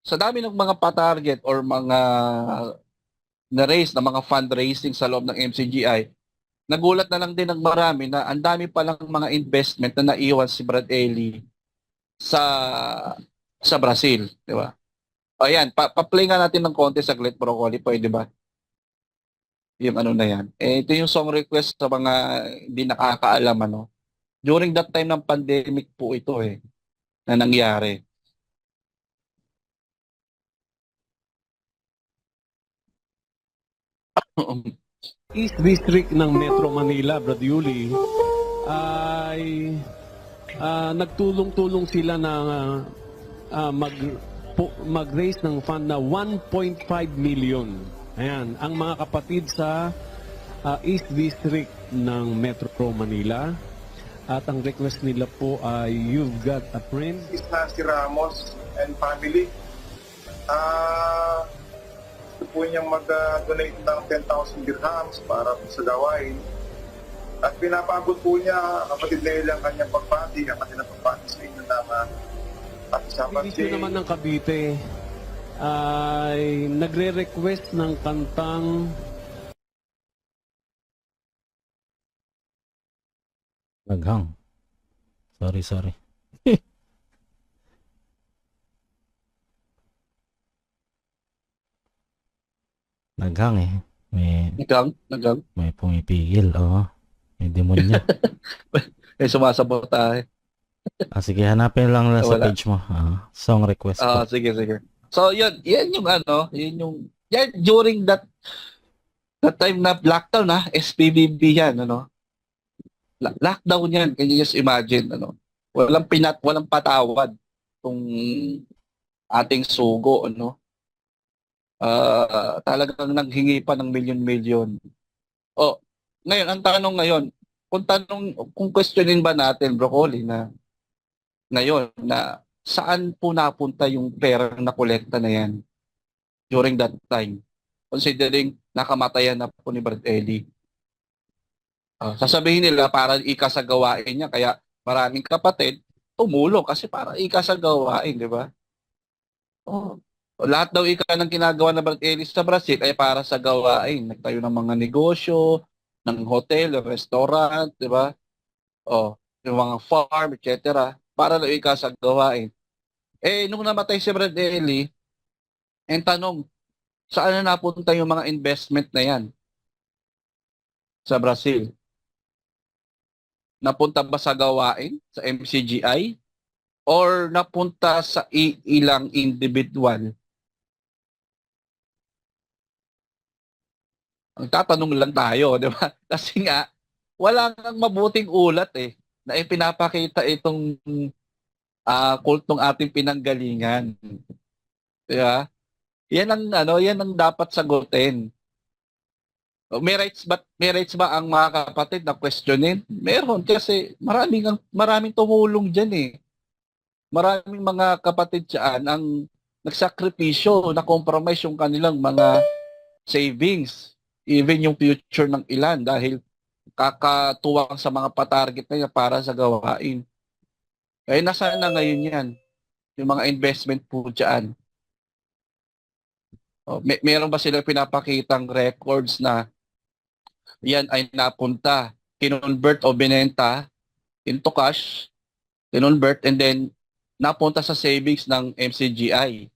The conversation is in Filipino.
sa dami ng mga pa-target or mga na-raise na mga fundraising sa loob ng MCGI, nagulat na lang din ng marami na ang dami palang mga investment na naiwan si Brad Ely sa Brazil, di ba? Ayan, pa-play nga natin ng konti saglit, Broccoli, pwede ba? Yung ano na yan. Ito yung song request sa mga hindi nakakaalam, ano. During that time ng pandemic po ito na nangyari. East District ng Metro Manila, Brad Yuli, ay nagtulong-tulong sila na mag-raise ng fund na 1.5 million. Ayan, ang mga kapatid sa East District ng Metro Manila. At ang request nila po ay You've Got a Friend. Is Nancy Ramos and family. Gusto po niyang mag-donate ng 10,000 dirhams para po sa gawain. At pinapabot po niya, kapatid Leila, ang kanyang pagpati, ang kanyang pagpati sa inyo naman. At sa Division naman ng Cavite ay nagre-request ng kantang Naghang. Sorry. Naghang eh. Nagang. May pumipigil. Oo. May demonyo. May sumasabot tayo. Sige, hanapin lang sa Wala. page mo. Song request ko. Sige. So, yan yung yan during that time na lockdown SPBB yan, ano. Lockdown yan, can you just imagine, ano. Walang patawad tong ating sugo, ano. Talagang naghingi pa ng milyon-milyon. Ngayon, ang tanong ngayon, kung questionin ba natin, Broccoli, na ngayon, na saan po napunta yung pera na kolekta na yan during that time, considering nakamatayan na po ni Brad Ely. Sasabihin nila para ikasagawain niya, kaya maraming kapatid tumulong kasi para ikasagawain, di ba? Lahat daw ng ginagawa na Brad Ely sa Brazil ay para sa gawain. Nagtayo ng mga negosyo, ng hotel, restaurant, di ba? Yung mga farm, etc. Para daw ikasagawain. Nung namatay si Brad Ely, ang tanong, saan na napunta yung mga investment na yan sa Brazil? Napunta ba sa gawain, sa MCGI? Or napunta sa ilang individual? Ang tatanong lang tayo, di ba? Kasi nga, wala nang mabuting ulat na ipinapakita itong kultong ating pinanggalingan. Di ba? Yan ang dapat sagutin. May rights ba ang mga kapatid na questionin? Meron kasi maraming tumulong diyan Maraming mga kapatid diyan ang nagsakripisyo, na compromise yung kanilang mga savings, even yung future ng ilan dahil kakatuwang sa mga patarget na para sa gawain. Nasaan na ngayon yan? Yung mga investment po dyan. Meron ba sila pinapakitang records na yan ay napunta, kinonvert o binenta into cash, kinonvert and then napunta sa savings ng MCGI?